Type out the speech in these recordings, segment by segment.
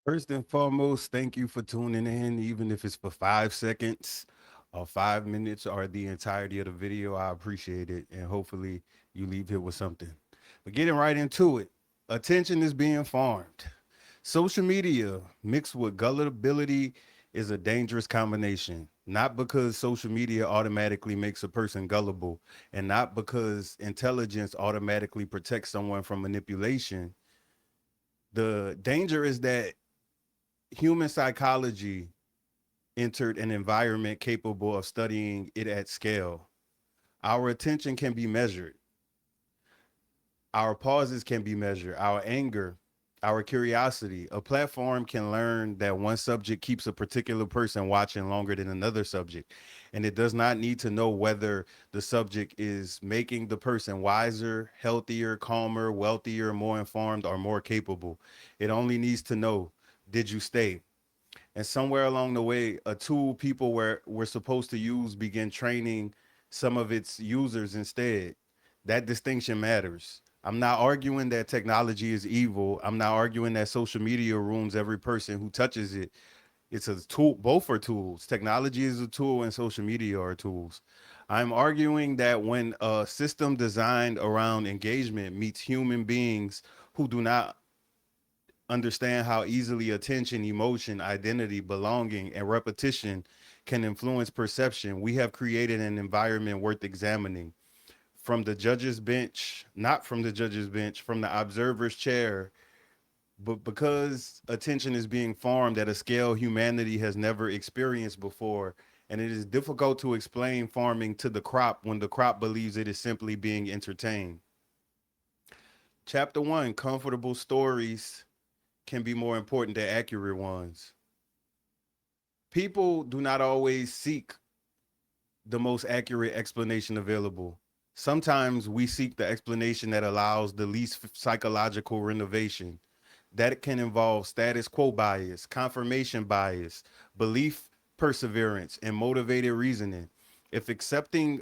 First and foremost, thank you for tuning in, even if it's for 5 seconds or 5 minutes or the entirety of the video. I appreciate it. And hopefully you leave here with something. But getting right into it, attention is being farmed. Social media mixed with gullibility is a dangerous combination. Not because social media automatically makes a person gullible, and not because intelligence automatically protects someone from manipulation. The danger is that human psychology entered an environment capable of studying it at scale. Our attention can be measured, our pauses can be measured, our anger, our curiosity. A platform can learn that one subject keeps a particular person watching longer than another subject. And it does not need to know whether the subject is making the person wiser, healthier, calmer, wealthier, more informed, or more capable. It only needs to know, did you stay? And somewhere along the way, a tool people were supposed to use began training some of its users instead. That distinction matters. I'm not arguing that technology is evil. I'm not arguing that social media ruins every person who touches it. It's a tool. Both are tools. Technology is a tool and social media are tools. I'm arguing that when a system designed around engagement meets human beings who do not understand how easily attention, emotion, identity, belonging, and repetition can influence perception, we have created an environment worth examining. From the judge's bench, not from the judge's bench, from the observer's chair, but because attention is being farmed at a scale humanity has never experienced before, and it is difficult to explain farming to the crop when the crop believes it is simply being entertained. Chapter one, comfortable stories can be more important than accurate ones. People do not always seek the most accurate explanation available. Sometimes we seek the explanation that allows the least psychological renovation. That can involve status quo bias, confirmation bias, belief perseverance, and motivated reasoning. If accepting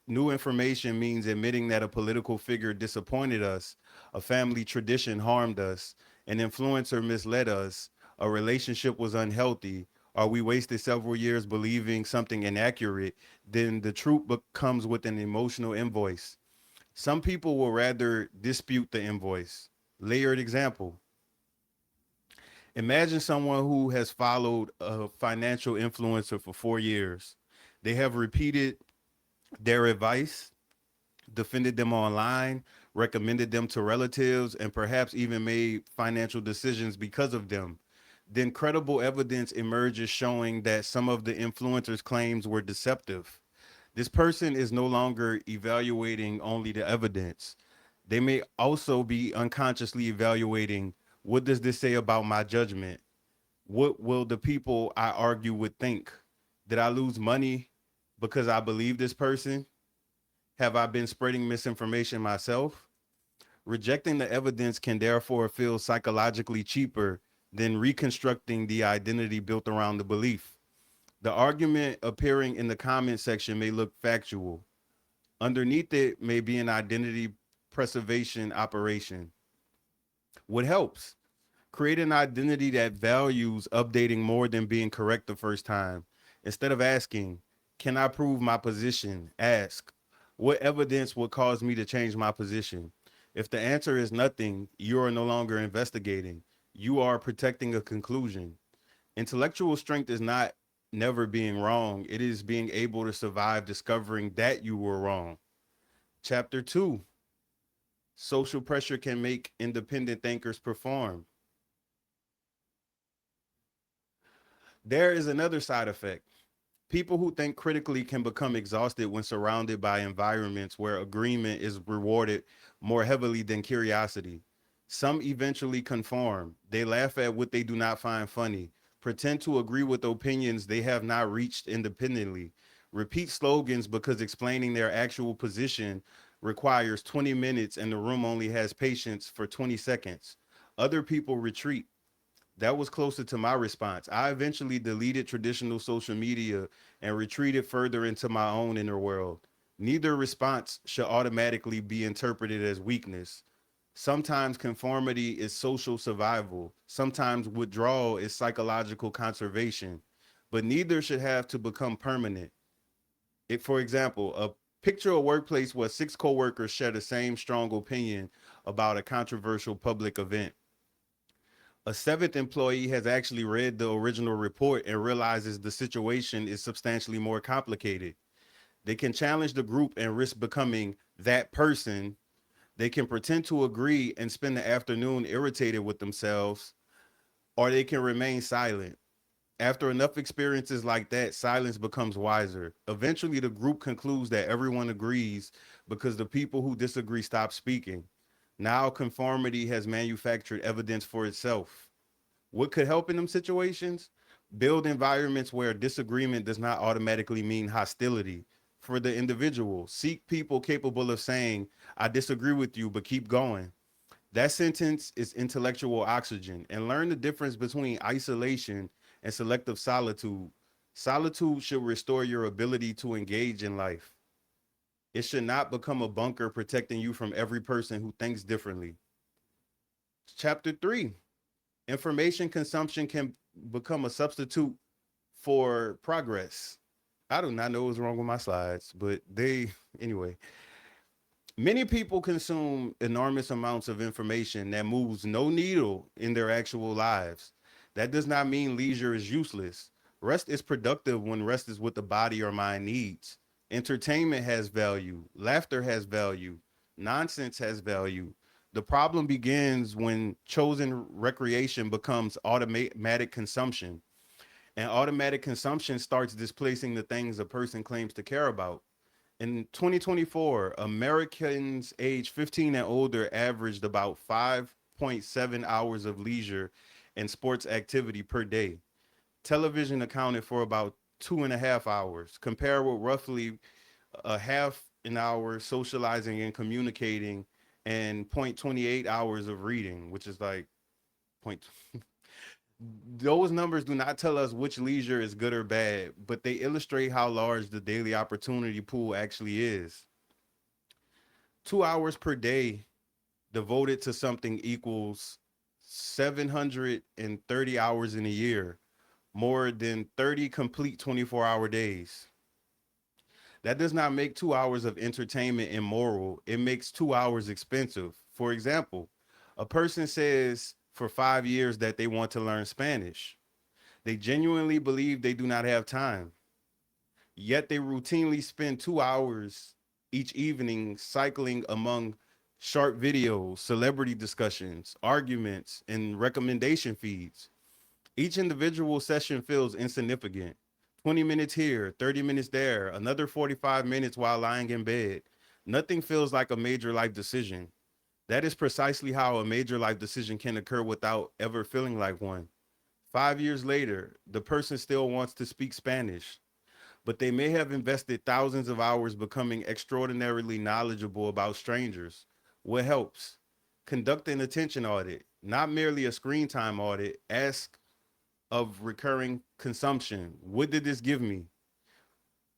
new information means admitting that a political figure disappointed us, a family tradition harmed us, an influencer misled us, a relationship was unhealthy, or we wasted several years believing something inaccurate, then the truth comes with an emotional invoice. Some people will rather dispute the invoice. Layered example. Imagine someone who has followed a financial influencer for 4 years. They have repeated their advice, defended them online, recommended them to relatives, and perhaps even made financial decisions because of them. Then credible evidence emerges showing that some of the influencer's claims were deceptive. This person is no longer evaluating only the evidence. They may also be unconsciously evaluating, what does this say about my judgment? What will the people I argue with think? Did I lose money because I believe this person? Have I been spreading misinformation myself? Rejecting the evidence can therefore feel psychologically cheaper than reconstructing the identity built around the belief. The argument appearing in the comment section may look factual. Underneath it may be an identity preservation operation. What helps? Create an identity that values updating more than being correct the first time. Instead of asking, can I prove my position? Ask, what evidence would cause me to change my position? If the answer is nothing, you are no longer investigating. You are protecting a conclusion. Intellectual strength is not never being wrong, it is being able to survive discovering that you were wrong. Chapter two, social pressure can make independent thinkers perform. There is another side effect. People who think critically can become exhausted when surrounded by environments where agreement is rewarded more heavily than curiosity. Some eventually conform. They laugh at what they do not find funny, pretend to agree with opinions they have not reached independently, repeat slogans because explaining their actual position requires 20 minutes and the room only has patience for 20 seconds. Other people retreat. That was closer to my response. I eventually deleted traditional social media and retreated further into my own inner world. Neither response should automatically be interpreted as weakness. Sometimes conformity is social survival. Sometimes withdrawal is psychological conservation. But neither should have to become permanent. For example, picture a workplace where six coworkers share the same strong opinion about a controversial public event. A seventh employee has actually read the original report and realizes the situation is substantially more complicated. They can challenge the group and risk becoming that person. They can pretend to agree and spend the afternoon irritated with themselves, or they can remain silent. After enough experiences like that, silence becomes wiser. Eventually, the group concludes that everyone agrees because the people who disagree stop speaking. Now, conformity has manufactured evidence for itself. What could help in them situations? Build environments where disagreement does not automatically mean hostility. For the individual, seek people capable of saying, I disagree with you, but keep going. That sentence is intellectual oxygen, and learn the difference between isolation and selective solitude. Solitude should restore your ability to engage in life. It should not become a bunker protecting you from every person who thinks differently. Chapter 3. Information consumption can become a substitute for progress. I do not know what's wrong with my slides, but anyway. Many people consume enormous amounts of information that moves no needle in their actual lives. That does not mean leisure is useless. Rest is productive when rest is what the body or mind needs. Entertainment has value, laughter has value, nonsense has value. The problem begins when chosen recreation becomes automatic consumption, and automatic consumption starts displacing the things a person claims to care about. In 2024, Americans age 15 and older averaged about 5.7 hours of leisure and sports activity per day. Television accounted for about 2.5 hours, compared with roughly a half an hour socializing and communicating and 0.28 hours of reading, which is like point. Those numbers do not tell us which leisure is good or bad, but they illustrate how large the daily opportunity pool actually is. 2 hours per day devoted to something equals 730 hours in a year, more than 30 complete 24-hour days. That does not make 2 hours of entertainment immoral. It makes 2 hours expensive. For example, a person says for 5 years that they want to learn Spanish. They genuinely believe they do not have time. Yet they routinely spend 2 hours each evening cycling among short videos, celebrity discussions, arguments, and recommendation feeds. Each individual session feels insignificant. 20 minutes here, 30 minutes there, another 45 minutes while lying in bed. Nothing feels like a major life decision. That is precisely how a major life decision can occur without ever feeling like one. 5 years later, the person still wants to speak Spanish, but they may have invested thousands of hours becoming extraordinarily knowledgeable about strangers. What helps? Conduct an attention audit, not merely a screen time audit. Ask of recurring consumption. What did this give me?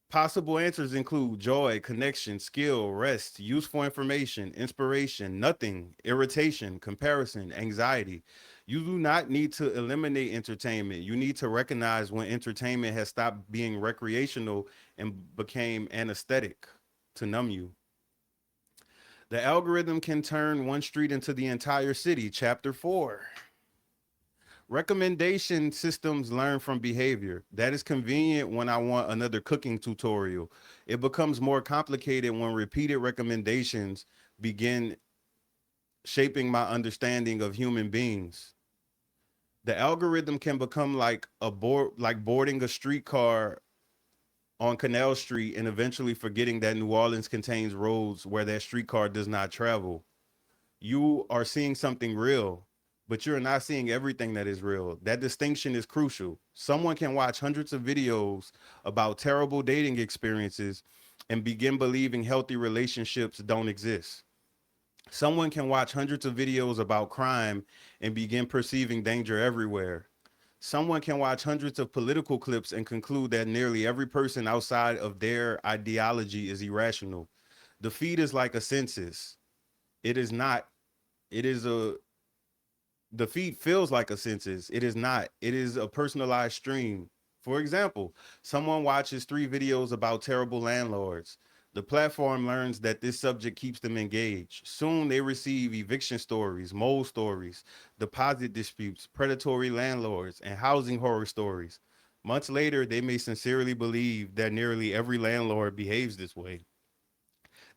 Possible answers include joy, connection, skill, rest, useful information, inspiration, nothing, irritation, comparison, anxiety. You do not need to eliminate entertainment. You need to recognize when entertainment has stopped being recreational and became anesthetic to numb you. The algorithm can turn one street into the entire city. Chapter 4. Recommendation systems learn from behavior. That is convenient when I want another cooking tutorial. It becomes more complicated when repeated recommendations begin shaping my understanding of human beings. The algorithm can become like boarding a streetcar on Canal Street and eventually forgetting that New Orleans contains roads where that streetcar does not travel. You are seeing something real, but you're not seeing everything that is real. That distinction is crucial. Someone can watch hundreds of videos about terrible dating experiences and begin believing healthy relationships don't exist. Someone can watch hundreds of videos about crime and begin perceiving danger everywhere. Someone can watch hundreds of political clips and conclude that nearly every person outside of their ideology is irrational. The feed is like a census. It is not It is a the feed feels like a census. It is not. It is a personalized stream. For example, someone watches 3 videos about terrible landlords. The platform learns that this subject keeps them engaged. Soon they receive eviction stories, mold stories, deposit disputes, predatory landlords, and housing horror stories. Months later, they may sincerely believe that nearly every landlord behaves this way.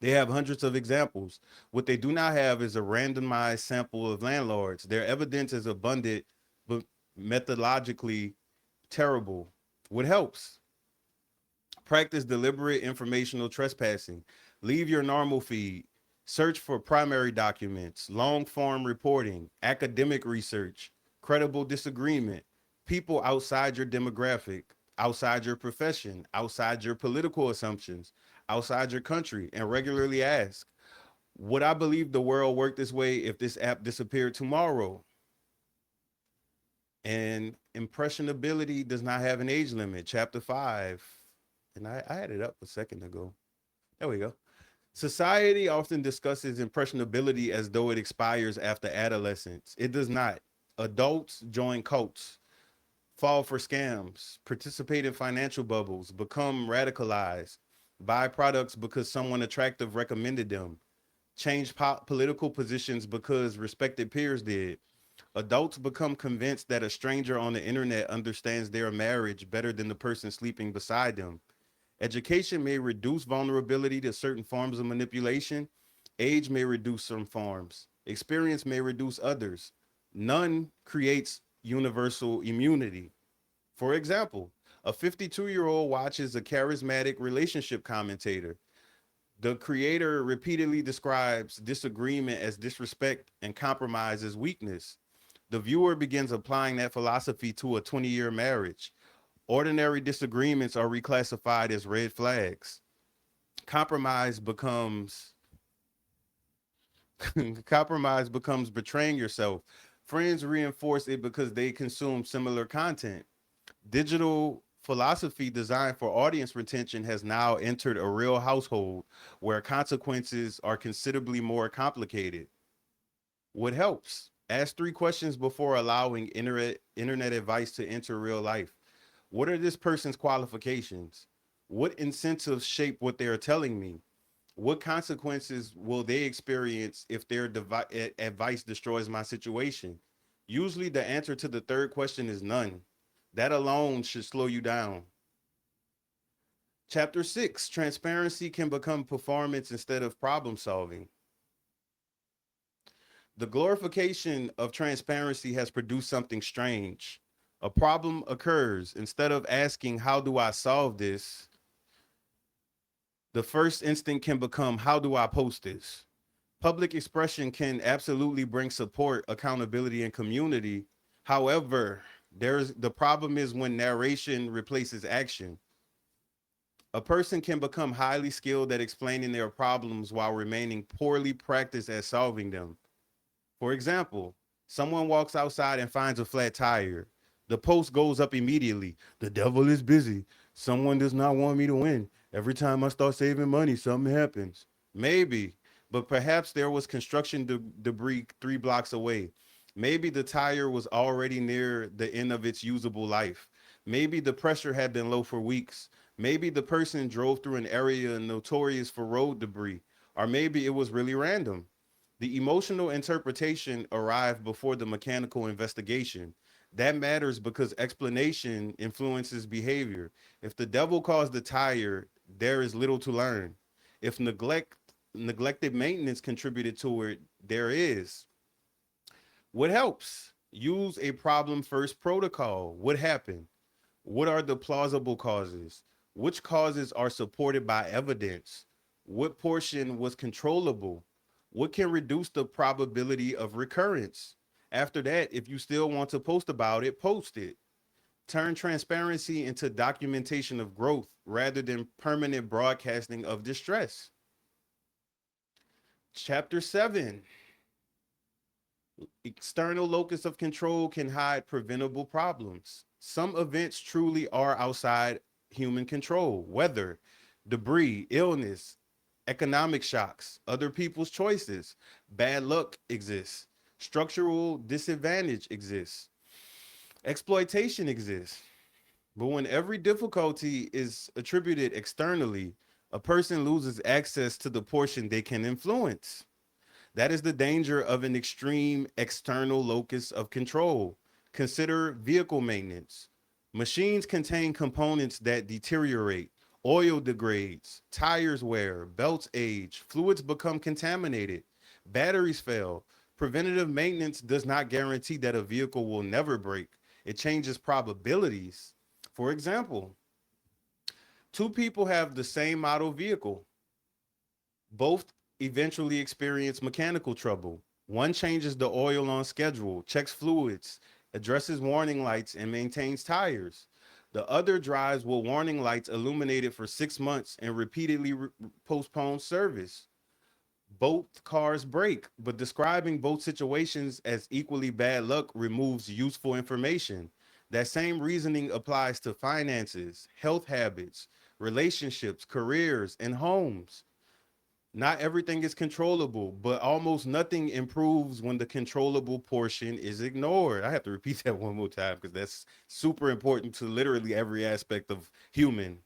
They have hundreds of examples. What they do not have is a randomized sample of landlords. Their evidence is abundant, but methodologically terrible. What helps? Practice deliberate informational trespassing. Leave your normal feed. Search for primary documents, long form reporting, academic research, credible disagreement, people outside your demographic, outside your profession, outside your political assumptions, outside your country, and regularly ask, would I believe the world worked this way if this app disappeared tomorrow? And impressionability does not have an age limit. Chapter 5. And I had it up a second ago. There we go. Society often discusses impressionability as though it expires after adolescence. It does not. Adults join cults, fall for scams, participate in financial bubbles, become radicalized, buy products because someone attractive recommended them, change political positions because respected peers did. Adults become convinced that a stranger on the internet understands their marriage better than the person sleeping beside them. Education may reduce vulnerability to certain forms of manipulation. Age may reduce some forms. Experience may reduce others. None creates universal immunity. For example, a 52-year-old watches a charismatic relationship commentator. The creator repeatedly describes disagreement as disrespect and compromise as weakness. The viewer begins applying that philosophy to a 20-year marriage. Ordinary disagreements are reclassified as red flags. Compromise becomes compromise becomes betraying yourself. Friends reinforce it because they consume similar content. Digital philosophy designed for audience retention has now entered a real household where consequences are considerably more complicated. What helps? Ask 3 questions before allowing internet advice to enter real life. What are this person's qualifications? What incentives shape what they're telling me? What consequences will they experience if their advice destroys my situation? Usually, the answer to the third question is none. That alone should slow you down. Chapter 6, transparency can become performance instead of problem solving. The glorification of transparency has produced something strange. A problem occurs. Instead of asking, how do I solve this? The first instinct can become, how do I post this? Public expression can absolutely bring support, accountability, and community. However, there's the problem is when narration replaces action. A person can become highly skilled at explaining their problems while remaining poorly practiced at solving them. For example, someone walks outside and finds a flat tire. The post goes up immediately. The devil is busy. Someone does not want me to win. Every time I start saving money, something happens. Maybe, but perhaps there was construction debris 3 blocks away. Maybe the tire was already near the end of its usable life. Maybe the pressure had been low for weeks. Maybe the person drove through an area notorious for road debris. Or maybe it was really random. The emotional interpretation arrived before the mechanical investigation. That matters because explanation influences behavior. If the devil caused the tire, there is little to learn. If neglected maintenance contributed to it, there is. What helps? Use a problem first protocol. What happened? What are the plausible causes? Which causes are supported by evidence? What portion was controllable? What can reduce the probability of recurrence? After that, if you still want to post about it, post it. Turn transparency into documentation of growth rather than permanent broadcasting of distress. Chapter 7, external locus of control can hide preventable problems. Some events truly are outside human control: weather, debris, illness, Economic shocks, other people's choices, bad luck exists, structural disadvantage exists, exploitation exists. But when every difficulty is attributed externally, a person loses access to the portion they can influence. That is the danger of an extreme external locus of control. Consider vehicle maintenance. Machines contain components that deteriorate, oil degrades, tires wear, belts age, fluids become contaminated, batteries fail. Preventative maintenance does not guarantee that a vehicle will never break. It changes probabilities. For example, two people have the same model vehicle. Both eventually experience mechanical trouble. One changes the oil on schedule, checks fluids, addresses warning lights, and maintains tires. The other drives with warning lights illuminated for 6 months and repeatedly postpones service. Both cars break, but describing both situations as equally bad luck removes useful information. That same reasoning applies to finances, health habits, relationships, careers, and homes. Not everything is controllable, but almost nothing improves when the controllable portion is ignored. I have to repeat that one more time because that's super important to literally every aspect of human.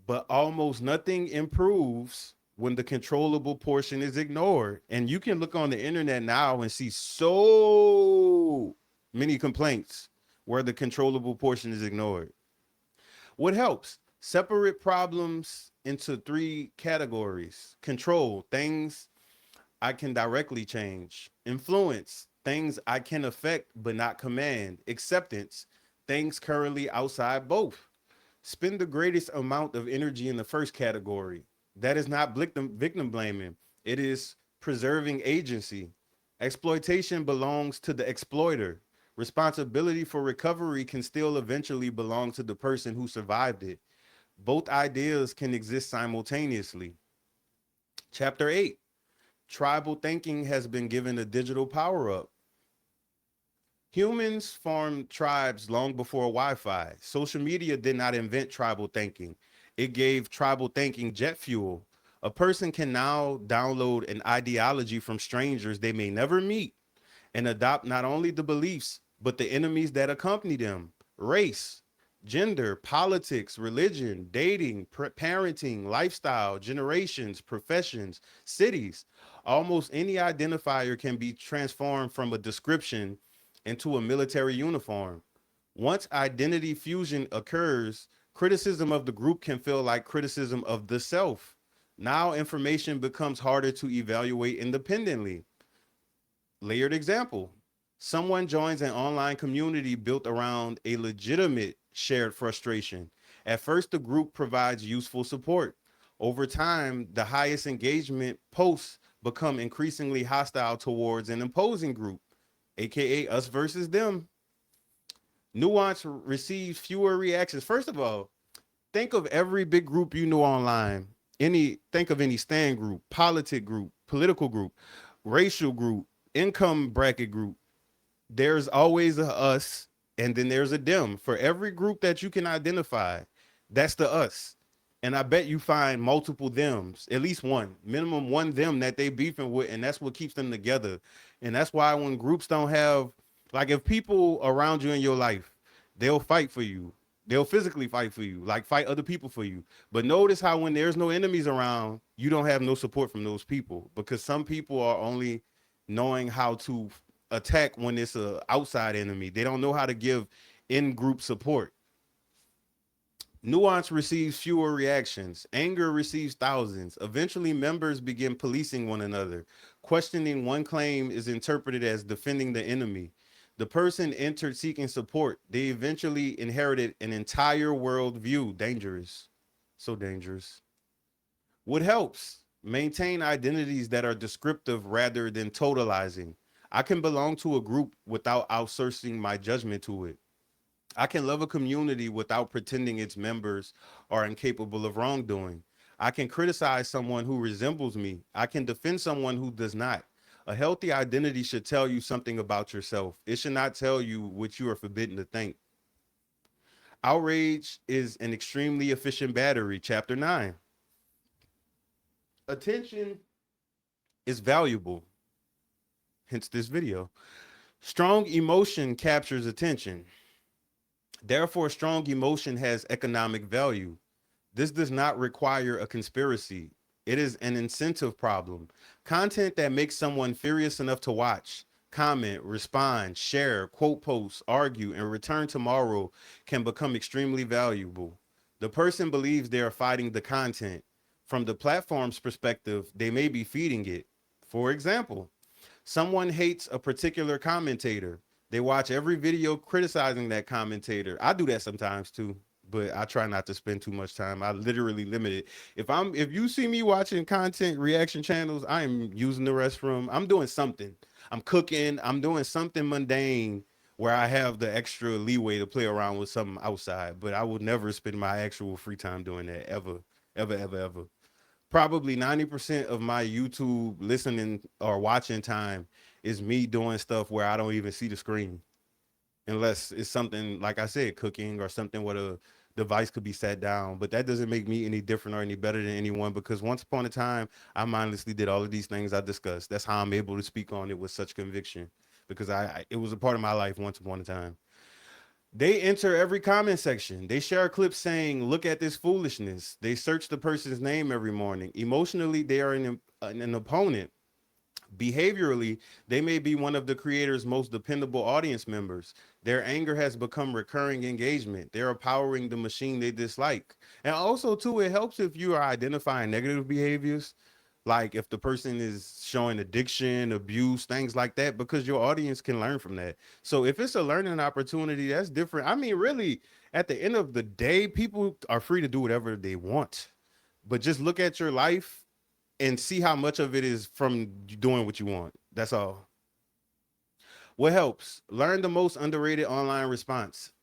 But almost nothing improves when the controllable portion is ignored. And you can look on the internet now and see so many complaints where the controllable portion is ignored. What helps? Separate problems into three categories: control, things I can directly change; influence, things I can affect but not command; acceptance, things currently outside both. Spend the greatest amount of energy in the first category. That is not victim blaming, it is preserving agency. Exploitation belongs to the exploiter. Responsibility for recovery can still eventually belong to the person who survived it. Both ideas can exist simultaneously. Chapter 8: Tribal thinking has been given a digital power up. Humans formed tribes long before Wi Fi. Social media did not invent tribal thinking, it gave tribal thinking jet fuel. A person can now download an ideology from strangers they may never meet and adopt not only the beliefs, but the enemies that accompany them: race, gender, politics, religion, dating, parenting, lifestyle, generations, professions, cities. Almost any identifier can be transformed from a description into a military uniform. Once identity fusion occurs, criticism of the group can feel like criticism of the self. Now information becomes harder to evaluate independently. Layered example: someone joins an online community built around a legitimate shared frustration. At first, the group provides useful support. Over time, the highest engagement posts become increasingly hostile towards an opposing group, aka us versus them. Nuance receives fewer reactions. First of all, think of every big group you know online. Think of any stand group, politic group, political group, racial group, income bracket group. There's always a us and then there's a them. For every group that you can identify, that's the us. And I bet you find multiple thems, at least one, minimum one them that they beefing with, and that's what keeps them together. And that's why when groups don't have, like, if people around you in your life, they'll fight for you. They'll physically fight for you, like fight other people for you. But notice how when there's no enemies around, you don't have no support from those people, because some people are only knowing how to attack when it's a outside enemy. They don't know how to give in group support. Nuance receives fewer reactions. Anger receives thousands. Eventually, members begin policing one another. Questioning one claim is interpreted as defending the enemy. The person entered seeking support. They eventually inherited an entire worldview. Dangerous. So dangerous. What helps? Maintain identities that are descriptive rather than totalizing. I can belong to a group without outsourcing my judgment to it. I can love a community without pretending its members are incapable of wrongdoing. I can criticize someone who resembles me. I can defend someone who does not. A healthy identity should tell you something about yourself. It should not tell you what you are forbidden to think. Outrage is an extremely efficient battery. Chapter 9. Attention is valuable, hence this video. Strong emotion captures attention. Therefore, strong emotion has economic value. This does not require a conspiracy. It is an incentive problem. Content that makes someone furious enough to watch, comment, respond, share, quote posts, argue, and return tomorrow can become extremely valuable. The person believes they are fighting the content. From the platform's perspective, they may be feeding it. For example, someone hates a particular commentator. They watch every video criticizing that commentator. I do that sometimes too, but I try not to spend too much time. I literally limit it. If you see me watching content reaction channels, I am using the restroom. I'm doing something. I'm cooking. I'm doing something mundane where I have the extra leeway to play around with something outside. But I will never spend my actual free time doing that ever, ever, ever, ever. Probably 90% of my YouTube listening or watching time is me doing stuff where I don't even see the screen. Unless it's something, like I said, cooking or something where the device could be sat down. But that doesn't make me any different or any better than anyone, because once upon a time, I mindlessly did all of these things I discussed. That's how I'm able to speak on it with such conviction, because it was a part of my life once upon a time. They enter every comment section. They share clips saying, "Look at this foolishness." They search the person's name every morning. Emotionally, they are an opponent. Behaviorally, they may be one of the creator's most dependable audience members. Their anger has become recurring engagement. They're powering the machine they dislike. And also, too, it helps if you are identifying negative behaviors, like if the person is showing addiction, abuse, things like that, because your audience can learn from that. So if it's a learning opportunity, that's different. I mean, really, at the end of the day, people are free to do whatever they want. But just look at your life and see how much of it is from doing what you want. That's all. What helps? Learn the most underrated online response.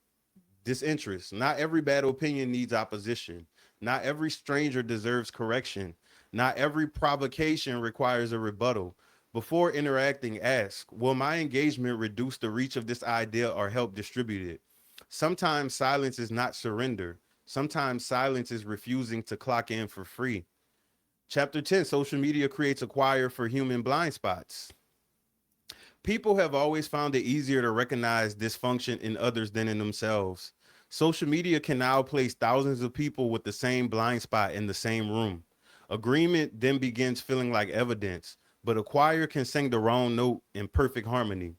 Disinterest. Not every bad opinion needs opposition. Not every stranger deserves correction. Not every provocation requires a rebuttal. Before interacting, ask, will my engagement reduce the reach of this idea or help distribute it? Sometimes silence is not surrender. Sometimes silence is refusing to clock in for free. Chapter 10, social media creates a choir for human blind spots. People have always found it easier to recognize dysfunction in others than in themselves. Social media can now place thousands of people with the same blind spot in the same room. Agreement then begins feeling like evidence, but a choir can sing the wrong note in perfect harmony.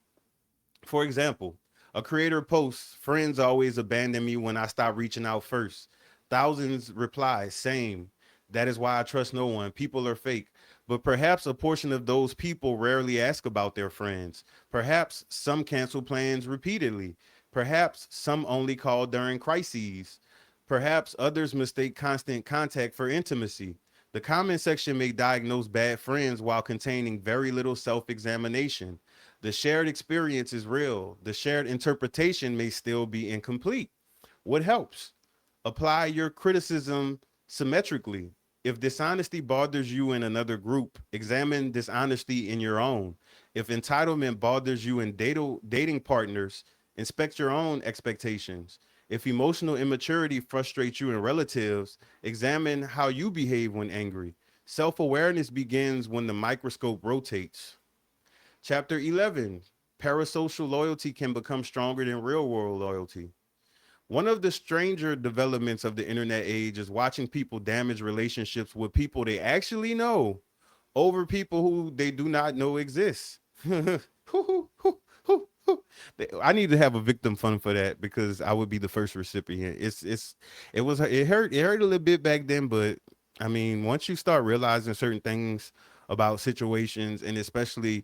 For example, a creator posts, "Friends always abandon me when I stop reaching out first." Thousands reply, "Same. That is why I trust no one. People are fake." But perhaps a portion of those people rarely ask about their friends. Perhaps some cancel plans repeatedly. Perhaps some only call during crises. Perhaps others mistake constant contact for intimacy. The comment section may diagnose bad friends while containing very little self examination. The shared experience is real. The shared interpretation may still be incomplete. What helps? Apply your criticism symmetrically. If dishonesty bothers you in another group, examine dishonesty in your own. If entitlement bothers you in dating partners, inspect your own expectations. If emotional immaturity frustrates you in relatives, examine how you behave when angry. Self awareness begins when the microscope rotates. Chapter 11, parasocial loyalty can become stronger than real world loyalty. One of the stranger developments of the internet age is watching people damage relationships with people they actually know over people who they do not know exist. I need to have a victim fund for that, because I would be the first recipient. It hurt a little bit back then, but I mean, once you start realizing certain things about situations, and especially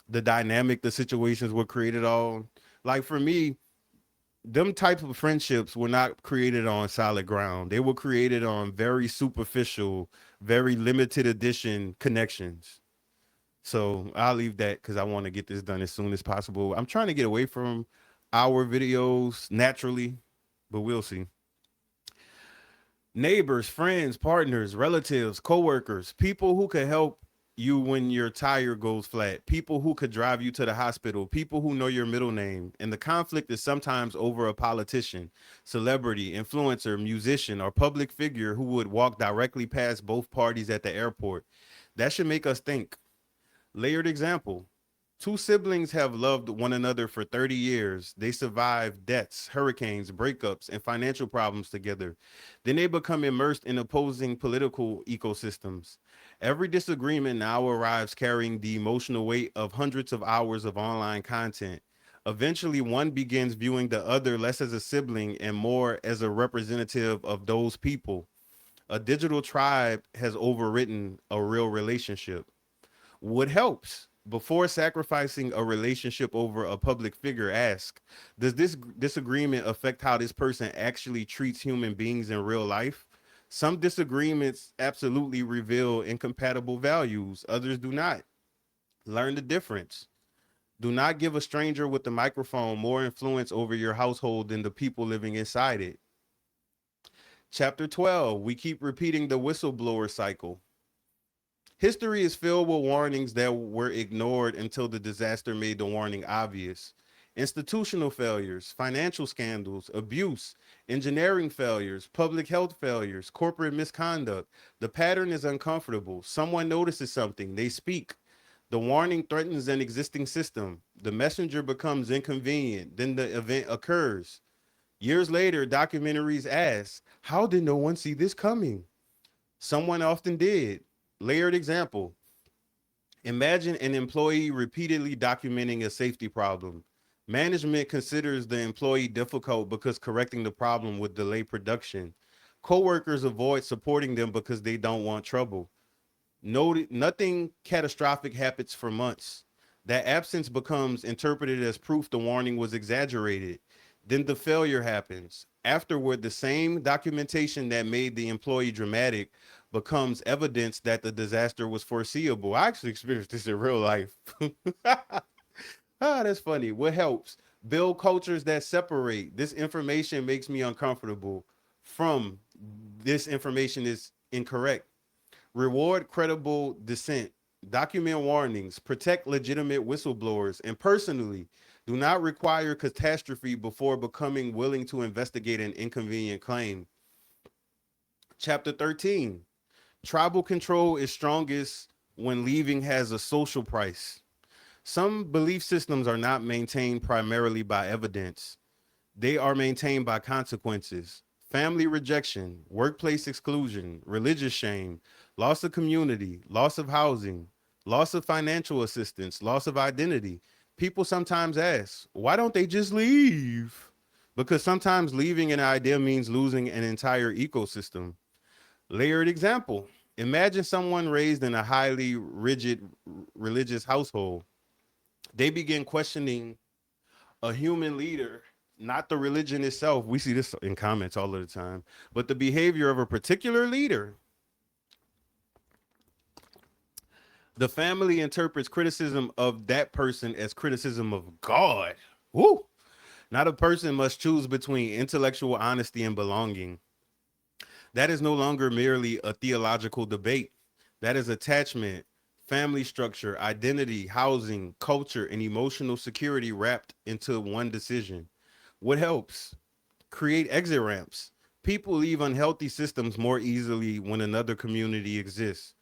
the dynamic the situations were created on, like for me, them types of friendships were not created on solid ground. They were created on very superficial, very limited edition connections. So I'll leave that because I want to get this done as soon as possible. I'm trying to get away from our videos naturally, but we'll see. Neighbors, friends, partners, relatives, coworkers, people who could help you when your tire goes flat, people who could drive you to the hospital, people who know your middle name. And the conflict is sometimes over a politician, celebrity, influencer, musician, or public figure who would walk directly past both parties at the airport. That should make us think. Layered example. Two siblings have loved one another for 30 years. They survived deaths, hurricanes, breakups, and financial problems together. Then they become immersed in opposing political ecosystems. Every disagreement now arrives carrying the emotional weight of hundreds of hours of online content. Eventually, one begins viewing the other less as a sibling and more as a representative of those people. A digital tribe has overwritten a real relationship. What helps? Before sacrificing a relationship over a public figure, ask, does this disagreement affect how this person actually treats human beings in real life? Some disagreements absolutely reveal incompatible values, others do not. Learn the difference. Do not give a stranger with the microphone more influence over your household than the people living inside it. Chapter 12, we keep repeating the whistleblower cycle. History is filled with warnings that were ignored until the disaster made the warning obvious. Institutional failures, financial scandals, abuse, engineering failures, public health failures, corporate misconduct. The pattern is uncomfortable. Someone notices something, they speak. The warning threatens an existing system. The messenger becomes inconvenient. Then the event occurs. Years later, documentaries ask, how did no one see this coming? Someone often did. Layered example. Imagine an employee repeatedly documenting a safety problem. Management considers the employee difficult because correcting the problem would delay production. Coworkers avoid supporting them because they don't want trouble. Nothing catastrophic happens for months. That absence becomes interpreted as proof the warning was exaggerated. Then the failure happens. Afterward, the same documentation that made the employee dramatic becomes evidence that the disaster was foreseeable. I actually experienced this in real life. That's funny. What helps? Build cultures that separate. This information makes me uncomfortable from this information is incorrect. Reward credible dissent. Document warnings. Protect legitimate whistleblowers. And personally, do not require catastrophe before becoming willing to investigate an inconvenient claim. Chapter 13. Tribal control is strongest when leaving has a social price. Some belief systems are not maintained primarily by evidence. They are maintained by consequences. Family rejection, workplace exclusion, religious shame, loss of community, loss of housing, loss of financial assistance, loss of identity. People sometimes ask, why don't they just leave? Because sometimes leaving an idea means losing an entire ecosystem. Layered example. Imagine someone raised in a highly rigid religious household. They begin questioning a human leader, not the religion itself. We see this in comments all of the time, but the behavior of a particular leader. The family interprets criticism of that person as criticism of God. Woo! Not a person must choose between intellectual honesty and belonging. That is no longer merely a theological debate. That is attachment, family structure, identity, housing, culture, and emotional security wrapped into one decision. What helps? Create exit ramps. People leave unhealthy systems more easily when another community exists.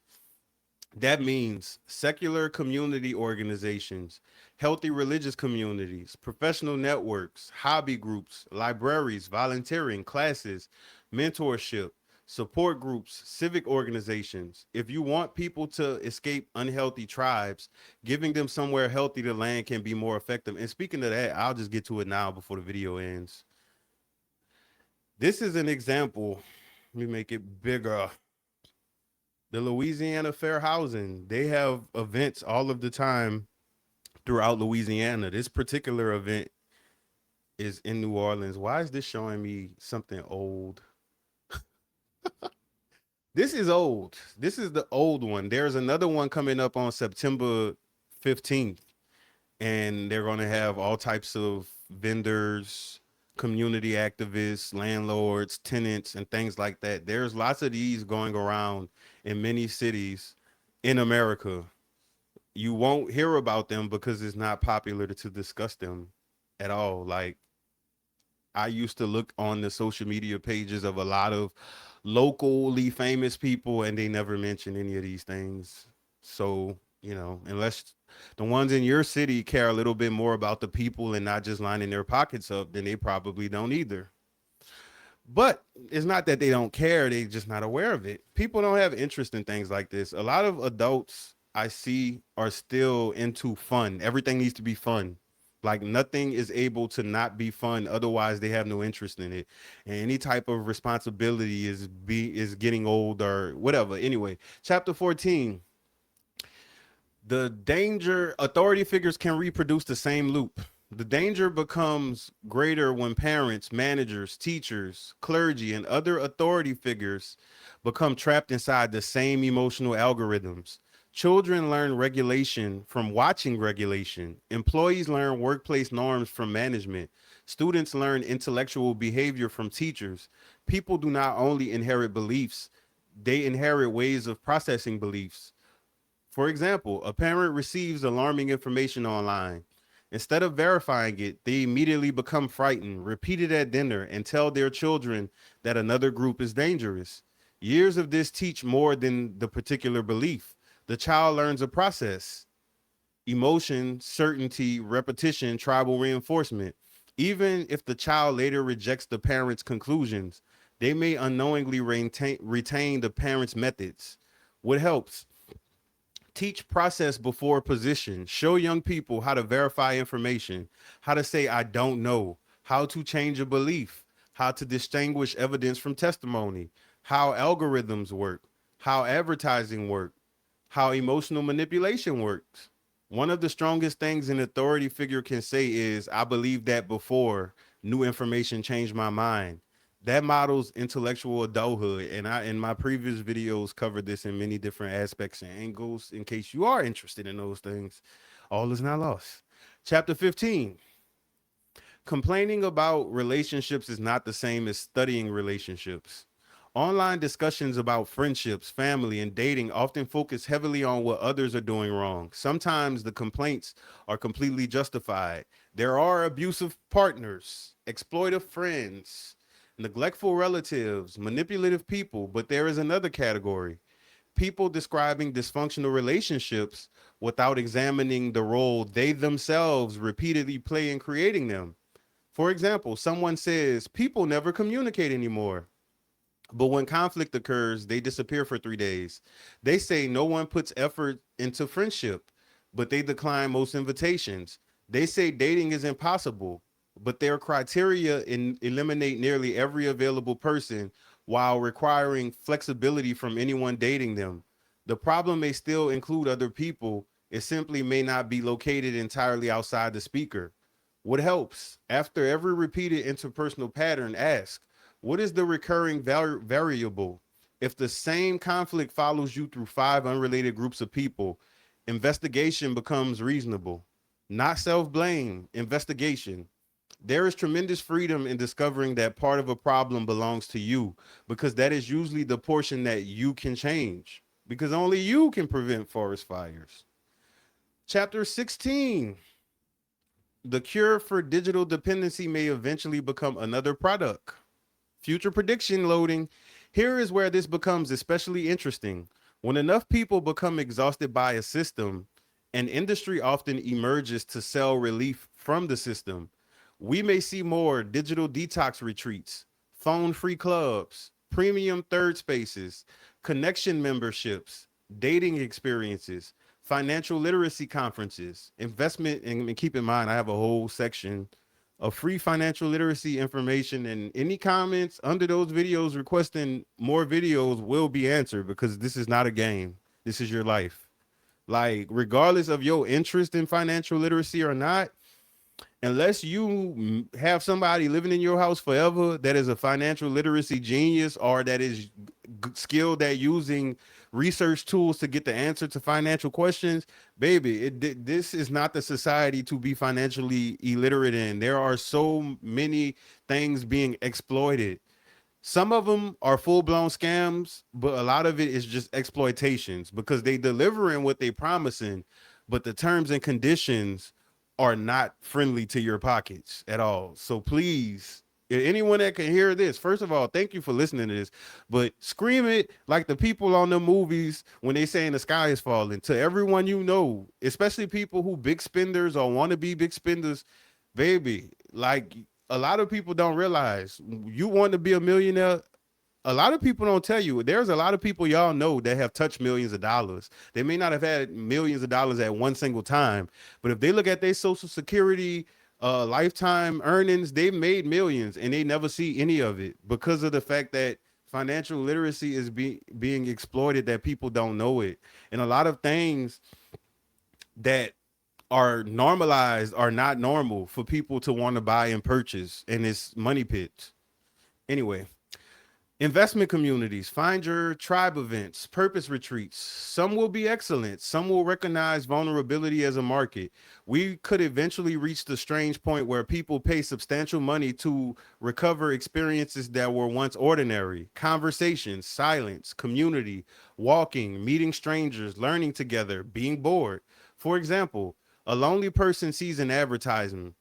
That means secular community organizations, healthy religious communities, professional networks, hobby groups, libraries, volunteering, classes, mentorship, support groups, civic organizations. If you want people to escape unhealthy tribes, giving them somewhere healthy to land can be more effective. And speaking of that, I'll just get to it now before the video ends. This is an example. Let me make it bigger. The Louisiana Fair Housing, they have events all of the time throughout Louisiana. This particular event is in New Orleans. Why is this showing me something old? This is old. This is the old one. There's another one coming up on September 15th, and they're going to have all types of vendors, community activists, landlords, tenants, and things like that. There's lots of these going around in many cities. in America. You won't hear about them because it's not popular to discuss them at all. Like, I used to look on the social media pages of a lot of locally famous people, and they never mention any of these things. So, unless the ones in your city care a little bit more about the people and not just lining their pockets up, then they probably don't either. But it's not that they don't care, they just not aware of it. People don't have interest in things like this. A lot of adults I see are still into fun. Everything needs to be fun. Like nothing is able to not be fun, otherwise they have no interest in it. And any type of responsibility is getting old or whatever. Anyway, chapter 14. The danger, authority figures can reproduce the same loop. The danger becomes greater when parents, managers, teachers, clergy, and other authority figures become trapped inside the same emotional algorithms. Children learn regulation from watching regulation. Employees learn workplace norms from management. Students learn intellectual behavior from teachers. People do not only inherit beliefs, they inherit ways of processing beliefs. For example, a parent receives alarming information online. Instead of verifying it, they immediately become frightened, repeat it at dinner, and tell their children that another group is dangerous. Years of this teach more than the particular belief. The child learns a process: emotion, certainty, repetition, tribal reinforcement. Even if the child later rejects the parent's conclusions, they may unknowingly retain the parent's methods. What helps? Teach process before position. Show young people how to verify information, how to say I don't know, how to change a belief, how to distinguish evidence from testimony, how algorithms work, how advertising works, how emotional manipulation works. One of the strongest things an authority figure can say is, I believe that before, new information changed my mind. That models intellectual adulthood. And I, in my previous videos, covered this in many different aspects and angles in case you are interested in those things. All is not lost. Chapter 15. Complaining about relationships is not the same as studying relationships. Online discussions about friendships, family, and dating often focus heavily on what others are doing wrong. Sometimes the complaints are completely justified. There are abusive partners, exploitive friends, neglectful relatives, manipulative people, but there is another category: people describing dysfunctional relationships without examining the role they themselves repeatedly play in creating them. For example, someone says people never communicate anymore, but when conflict occurs, they disappear for 3 days. They say no one puts effort into friendship, but they decline most invitations. They say dating is impossible, but their criteria eliminate nearly every available person while requiring flexibility from anyone dating them. The problem may still include other people, it simply may not be located entirely outside the speaker. What helps? After every repeated interpersonal pattern, ask, what is the recurring variable? If the same conflict follows you through 5 unrelated groups of people, investigation becomes reasonable. Not self blame, investigation. There is tremendous freedom in discovering that part of a problem belongs to you, because that is usually the portion that you can change, because only you can prevent forest fires. Chapter 16. The cure for digital dependency may eventually become another product. Future prediction loading. Here is where this becomes especially interesting. When enough people become exhausted by a system, an industry often emerges to sell relief from the system. We may see more digital detox retreats, phone free clubs, premium third spaces, connection memberships, dating experiences, financial literacy conferences, investment. And keep in mind, I have a whole section of free financial literacy information, and any comments under those videos requesting more videos will be answered, because this is not a game. This is your life. Like, regardless of your interest in financial literacy or not, unless you have somebody living in your house forever that is a financial literacy genius, or that is skilled at using research tools to get the answer to financial questions, baby, this is not the society to be financially illiterate in. There are so many things being exploited. Some of them are full blown scams, but a lot of it is just exploitations because they delivering what they promising, but the terms and conditions are not friendly to your pockets at all. So please, anyone that can hear this, first of all, thank you for listening to this, but scream it like the people on the movies when they saying the sky is falling to everyone you know, especially people who big spenders or want to be big spenders, baby. Like a lot of people don't realize you want to be a millionaire. A lot of people don't tell you there's a lot of people y'all know that have touched millions of dollars. They may not have had millions of dollars at one single time, but if they look at their social security lifetime earnings, they made millions and they never see any of it because of the fact that financial literacy is being exploited, that people don't know it. And a lot of things that are normalized are not normal for people to want to buy and purchase, and it's money pits. Anyway, investment communities, find your tribe events, purpose retreats. Some will be excellent. Some will recognize vulnerability as a market. We could eventually reach the strange point where people pay substantial money to recover experiences that were once ordinary. Conversations, silence, community, walking, meeting strangers, learning together, being bored. For example, a lonely person sees an advertisement.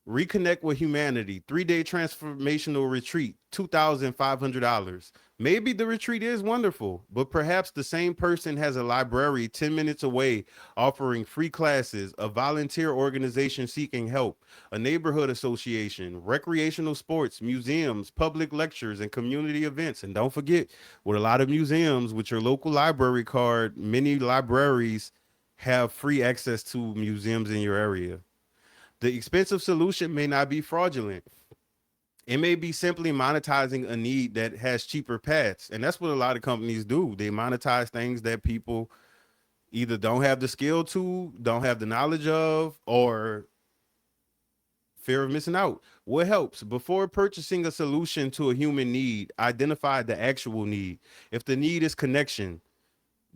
Reconnect with humanity, 3-day transformational retreat, $2,500. Maybe the retreat is wonderful, but perhaps the same person has a library 10 minutes away offering free classes, a volunteer organization seeking help, a neighborhood association, recreational sports, museums, public lectures, and community events. And don't forget, with a lot of museums, with your local library card, many libraries have free access to museums in your area. The expensive solution may not be fraudulent. It may be simply monetizing a need that has cheaper paths. And that's what a lot of companies do. They monetize things that people either don't have the skill to, don't have the knowledge of, or fear of missing out. What helps? Before purchasing a solution to a human need, identify the actual need. If the need is connection,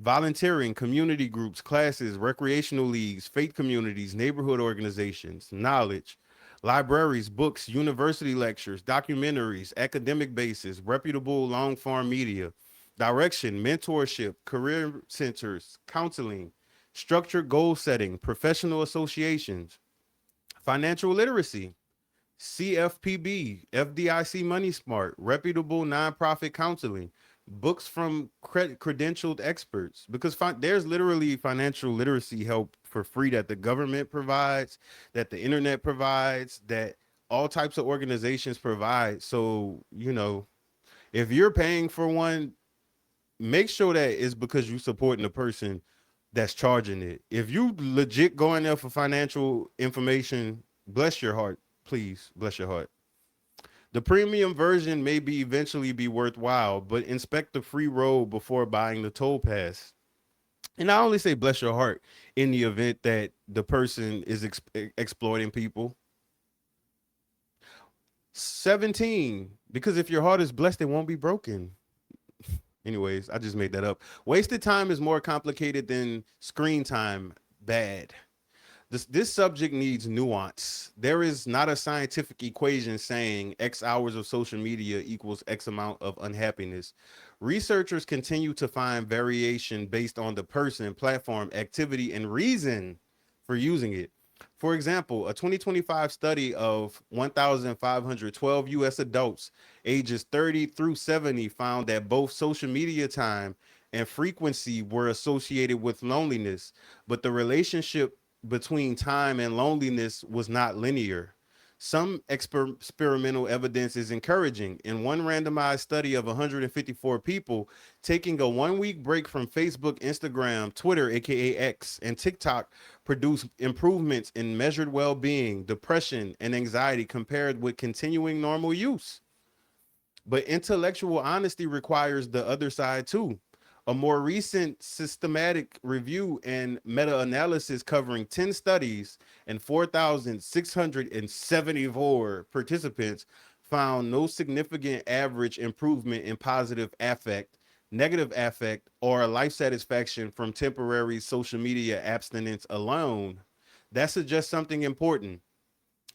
volunteering, community groups, classes, recreational leagues, faith communities, neighborhood organizations, knowledge, libraries, books, university lectures, documentaries, academic bases, reputable long form media, direction, mentorship, career centers, counseling, structured goal setting, professional associations, financial literacy, CFPB, FDIC Money Smart, reputable nonprofit counseling, books from credentialed experts, because there's literally financial literacy help for free that the government provides, that the internet provides, that all types of organizations provide. So, if you're paying for one, make sure that it's because you're supporting the person that's charging it. If you legit going there for financial information, bless your heart, please, bless your heart. The premium version may be eventually be worthwhile, but inspect the free road before buying the toll pass. And I only say bless your heart in the event that the person is exploiting people. 17, because if your heart is blessed, it won't be broken. Anyways, I just made that up. Wasted time is more complicated than screen time. Bad. This subject needs nuance. There is not a scientific equation saying X hours of social media equals X amount of unhappiness. Researchers continue to find variation based on the person, platform, activity, and reason for using it. For example, a 2025 study of 1,512 US adults ages 30 through 70 found that both social media time and frequency were associated with loneliness, but the relationship between time and loneliness was not linear. Some experimental evidence is encouraging. In one randomized study of 154 people, taking a 1 week break from Facebook, Instagram, Twitter, aka X, and TikTok produced improvements in measured well being, depression, and anxiety compared with continuing normal use. But intellectual honesty requires the other side too. A more recent systematic review and meta-analysis covering 10 studies and 4,674 participants found no significant average improvement in positive affect, negative affect, or life satisfaction from temporary social media abstinence alone. That suggests something important.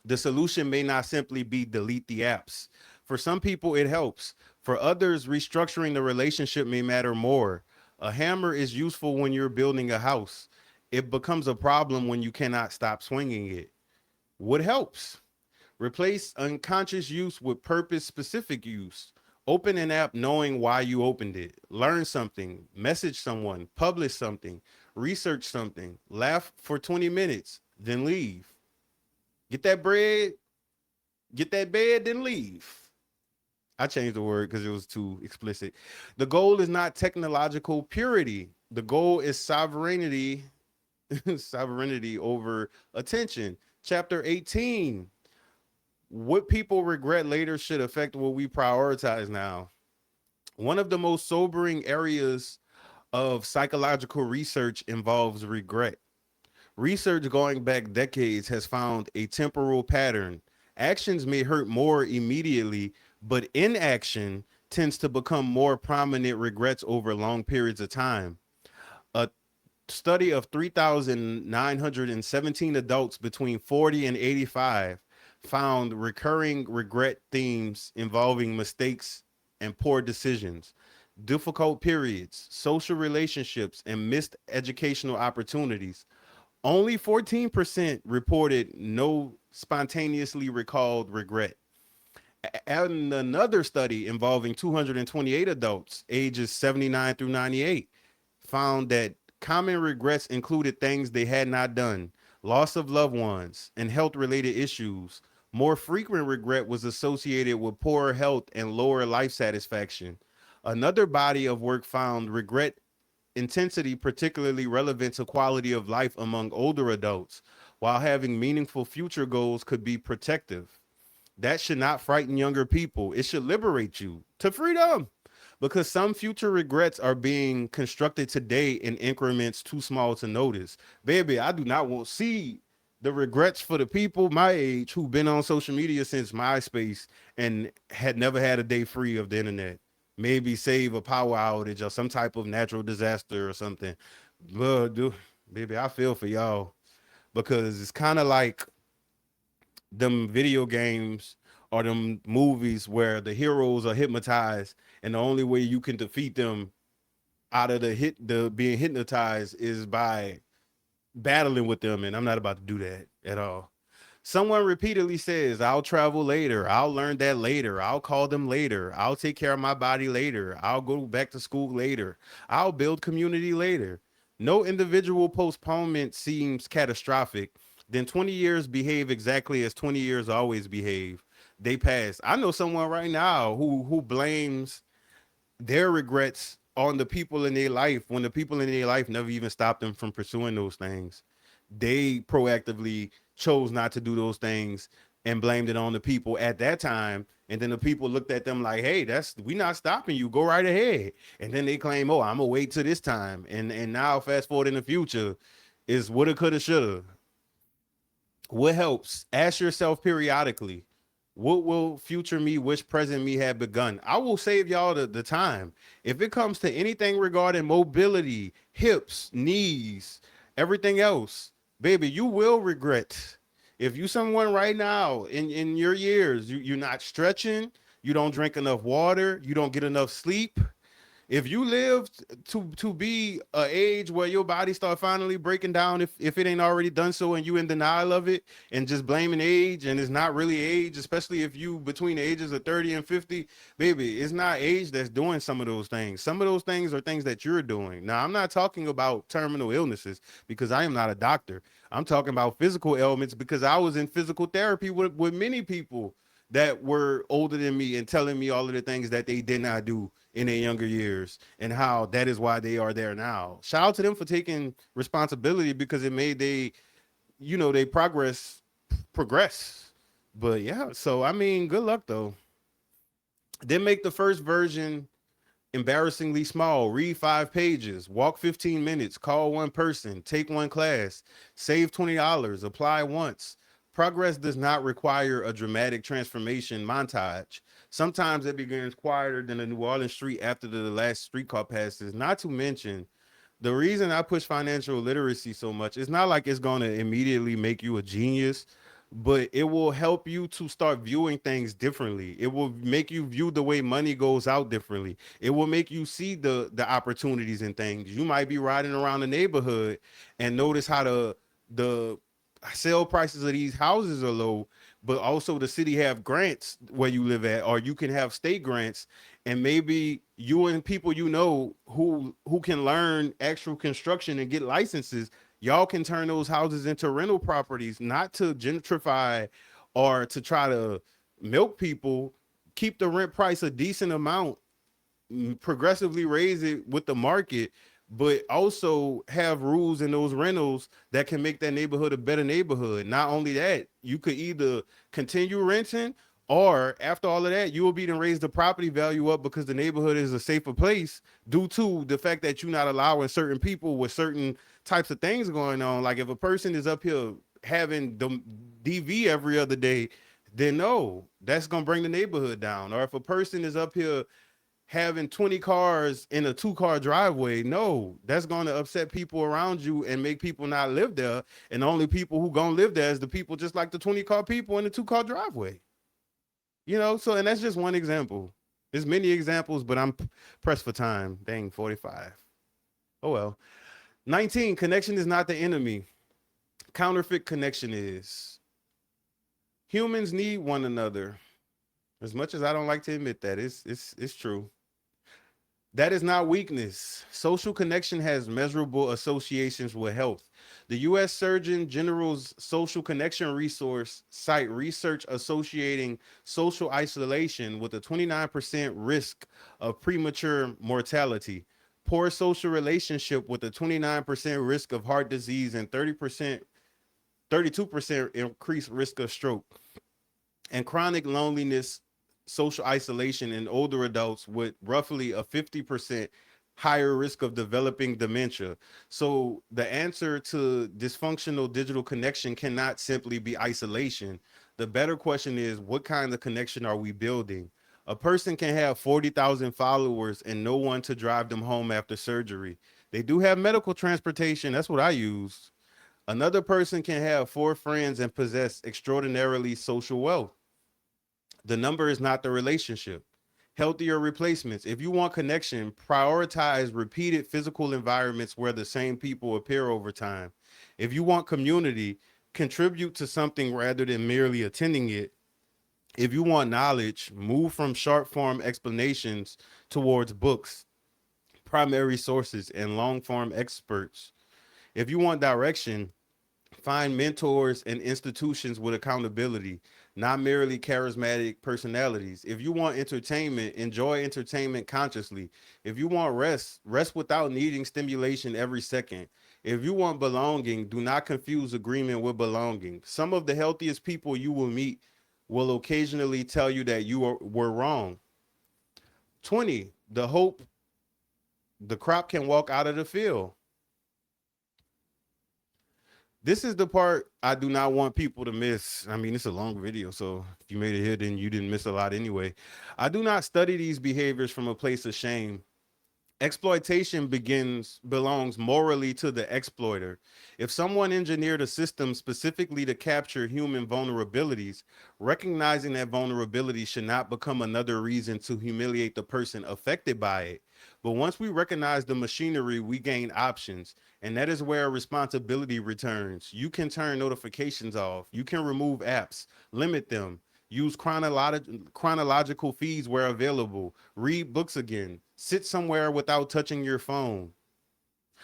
The solution may not simply be delete the apps. For some people, it helps. For others, restructuring the relationship may matter more. A hammer is useful when you're building a house. It becomes a problem when you cannot stop swinging it. What helps? Replace unconscious use with purpose specific use. Open an app knowing why you opened it. Learn something, message someone, publish something, research something, laugh for 20 minutes, then leave. Get that bread, get that bed, then leave. I changed the word because it was too explicit. The goal is not technological purity. The goal is sovereignty, sovereignty over attention. Chapter 18. What people regret later should affect what we prioritize now. One of the most sobering areas of psychological research involves regret. Research going back decades has found a temporal pattern. Actions may hurt more immediately, but inaction tends to become more prominent regrets over long periods of time. A study of 3,917 adults between 40 and 85 found recurring regret themes involving mistakes and poor decisions, difficult periods, social relationships, and missed educational opportunities. Only 14% reported no spontaneously recalled regret. And another study involving 228 adults ages 79 through 98 found that common regrets included things they had not done, loss of loved ones, and health related issues. More frequent regret was associated with poorer health and lower life satisfaction. Another body of work found regret intensity particularly relevant to quality of life among older adults, while having meaningful future goals could be protective. That should not frighten younger people. It should liberate you to freedom, because some future regrets are being constructed today in increments too small to notice. Baby, I do not want to see the regrets for the people my age who've been on social media since MySpace and had never had a day free of the internet. Maybe save a power outage or some type of natural disaster or something. But dude, baby, I feel for y'all because it's kind of like them video games or them movies where the heroes are hypnotized and the only way you can defeat them out of the being hypnotized is by battling with them, and I'm not about to do that at all. Someone repeatedly says, I'll travel later, I'll learn that later, I'll call them later, I'll take care of my body later, I'll go back to school later, I'll build community later. No individual postponement seems catastrophic. Then 20 years behave exactly as 20 years always behave. They pass. I know someone right now who blames their regrets on the people in their life when the people in their life never even stopped them from pursuing those things. They proactively chose not to do those things and blamed it on the people at that time. And then the people looked at them like, hey, we not stopping you. Go right ahead. And then they claim, oh, I'm gonna wait till this time. And now fast forward in the future is woulda, coulda, shoulda. What helps? Ask yourself periodically, what will future me wish present me had begun? I will save y'all the time. If it comes to anything regarding mobility, hips, knees, everything else, baby, you will regret. If you someone right now in your years, you're not stretching, you don't drink enough water, you don't get enough sleep, if you live to be a age where your body start finally breaking down, if it ain't already done so, and you in denial of it and just blaming age, and it's not really age, especially if you between the ages of 30 and 50, baby, it's not age that's doing some of those things. Some of those things are things that you're doing. Now, I'm not talking about terminal illnesses because I am not a doctor. I'm talking about physical ailments because I was in physical therapy with many people that were older than me and telling me all of the things that they did not do in their younger years and how that is why they are there now. Shout out to them for taking responsibility because it made they progress. But yeah, so I mean, good luck though. Then make the first version embarrassingly small. Read 5 pages, walk 15 minutes, call one person, take one class, save $20, apply once. Progress does not require a dramatic transformation montage. Sometimes it begins quieter than a New Orleans street after the last streetcar passes. Not to mention, the reason I push financial literacy so much, it's not like it's going to immediately make you a genius, but it will help you to start viewing things differently. It will make you view the way money goes out differently. It will make you see the opportunities in things. You might be riding around the neighborhood and notice how the sale prices of these houses are low, but also the city have grants where you live at, or you can have state grants, and maybe you and people you know who can learn actual construction and get licenses, y'all can turn those houses into rental properties, not to gentrify or to try to milk people. Keep the rent price a decent amount, progressively raise it with the market, but also have rules in those rentals that can make that neighborhood a better neighborhood. Not only that, you could either continue renting, or after all of that, you will be to raise the property value up because the neighborhood is a safer place due to the fact that you're not allowing certain people with certain types of things going on. Like if a person is up here having the DV every other day, then no, that's gonna bring the neighborhood down. Or if a person is up here having 20 cars in a 2-car driveway, no, that's going to upset people around you and make people not live there. And the only people who going to live there is the people just like the 20-car people in the 2-car driveway. So, and that's just one example. There's many examples, but I'm pressed for time. Dang, 45. Oh well. 19, connection is not the enemy. Counterfeit connection is. Humans need one another. As much as I don't like to admit that, it's true. That is not weakness. Social connection has measurable associations with health. The U.S. Surgeon General's social connection resource cite research associating social isolation with a 29% risk of premature mortality, poor social relationship with a 29% risk of heart disease, and 32% increased risk of stroke, and chronic loneliness, social isolation in older adults with roughly a 50% higher risk of developing dementia. So the answer to dysfunctional digital connection cannot simply be isolation. The better question is, what kind of connection are we building? A person can have 40,000 followers and no one to drive them home after surgery. They do have medical transportation. That's what I use. Another person can have 4 friends and possess extraordinarily social wealth. The number is not the relationship. Healthier replacements. If you want connection, prioritize repeated physical environments where the same people appear over time. If you want community, contribute to something rather than merely attending it. If you want knowledge, move from short form explanations towards books, primary sources, and long form experts. If you want direction, find mentors and institutions with accountability, not merely charismatic personalities. If you want entertainment, enjoy entertainment consciously. If you want rest, rest without needing stimulation every second. If you want belonging, do not confuse agreement with belonging. Some of the healthiest people you will meet will occasionally tell you that were wrong. 20, the hope the crop can walk out of the field. This is the part I do not want people to miss. I mean, it's a long video, so if you made it here, then you didn't miss a lot anyway. I do not study these behaviors from a place of shame. Exploitation belongs morally to the exploiter. If someone engineered a system specifically to capture human vulnerabilities, recognizing that vulnerability should not become another reason to humiliate the person affected by it. But once we recognize the machinery, we gain options, and that is where responsibility returns. You can turn notifications off. You can remove apps, limit them, use chronological feeds where available, read books again, sit somewhere without touching your phone.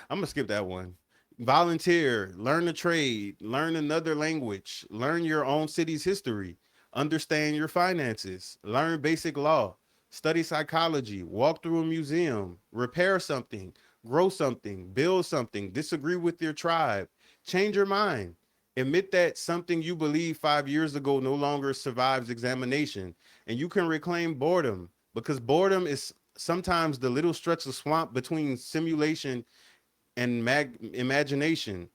I'm gonna skip that one. Volunteer, learn a trade, learn another language, learn your own city's history, understand your finances, learn basic law, study psychology, walk through a museum, repair something, grow something, build something, disagree with your tribe, change your mind. Admit that something you believed 5 years ago no longer survives examination, and you can reclaim boredom, because boredom is sometimes the little stretch of swamp between simulation and imagination.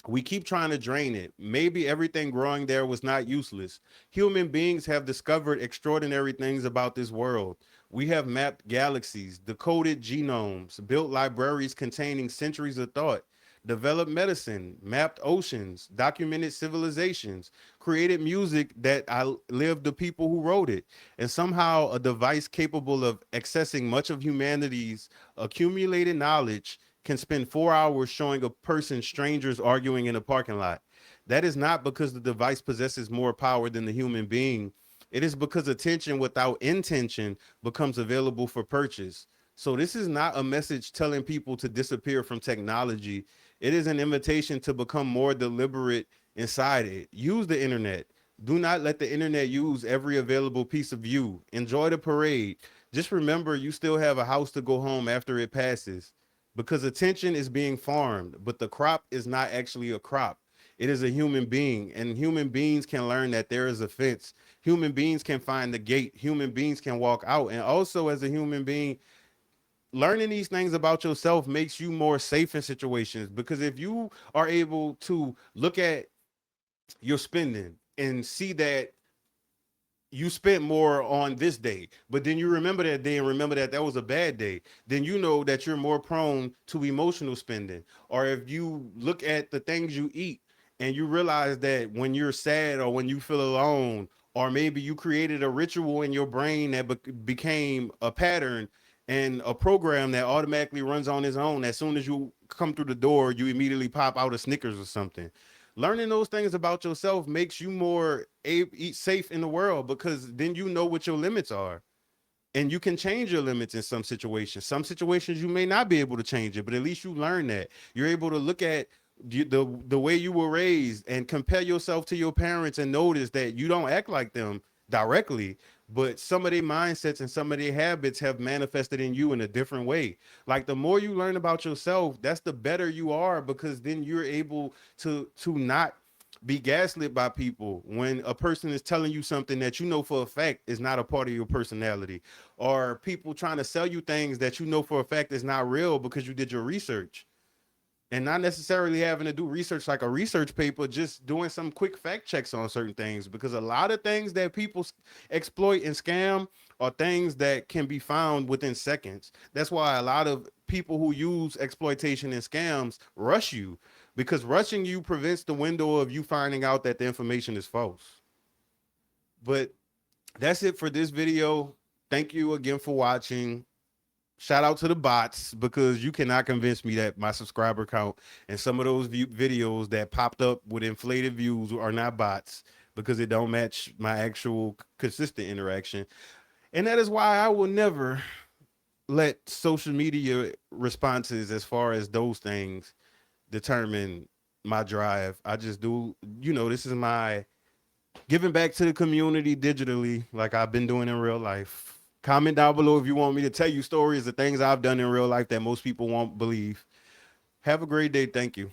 We keep trying to drain it. Maybe everything growing there was not useless. Human beings have discovered extraordinary things about this world. We have mapped galaxies, decoded genomes, built libraries containing centuries of thought. developed medicine, mapped oceans, documented civilizations, created music that outlived the people who wrote it, and somehow a device capable of accessing much of humanity's accumulated knowledge can spend 4 hours showing a person strangers arguing in a parking lot. That is not because the device possesses more power than the human being. It is because attention without intention becomes available for purchase. So this is not a message telling people to disappear from technology. It is an invitation to become more deliberate inside it. Use the internet. Do not let the internet use every available piece of you. Enjoy the parade. Just remember you still have a house to go home after it passes, because attention is being farmed, but the crop is not actually a crop. It is a human being, and human beings can learn that there is a fence. Human beings can find the gate. Human beings can walk out. And also, as a human being, learning these things about yourself makes you more safe in situations, because if you are able to look at your spending and see that you spent more on this day, but then you remember that day and remember that that was a bad day, then you know that you're more prone to emotional spending. Or if you look at the things you eat and you realize that when you're sad or when you feel alone, or maybe you created a ritual in your brain that became a pattern and a program that automatically runs on its own. As soon as you come through the door, you immediately pop out a Snickers or something. Learning those things about yourself makes you more safe in the world, because then you know what your limits are, and you can change your limits in some situations. Some situations you may not be able to change it, but at least you learn that. You're able to look at the way you were raised and compare yourself to your parents and notice that you don't act like them directly, but some of their mindsets and some of their habits have manifested in you in a different way. Like, the more you learn about yourself, that's the better you are, because then you're able to not be gaslit by people when a person is telling you something that you know for a fact is not a part of your personality, or people trying to sell you things that you know for a fact is not real because you did your research, and not necessarily having to do research like a research paper, just doing some quick fact checks on certain things, because a lot of things that people exploit and scam are things that can be found within seconds. That's why a lot of people who use exploitation and scams rush you, because rushing you prevents the window of you finding out that the information is false. But that's it for this video. Thank you again for watching. Shout out to the bots, because you cannot convince me that my subscriber count and some of those videos that popped up with inflated views are not bots, because it don't match my actual consistent interaction. And that is why I will never let social media responses, as far as those things, determine my drive. I just do, this is my giving back to the community digitally, like I've been doing in real life. Comment down below if you want me to tell you stories of things I've done in real life that most people won't believe. Have a great day. Thank you.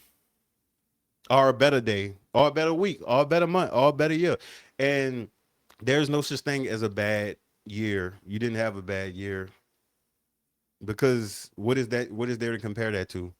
Or a better day, or a better week, or a better month, or a better year. And there's no such thing as a bad year. You didn't have a bad year, because what is that? What is there to compare that to?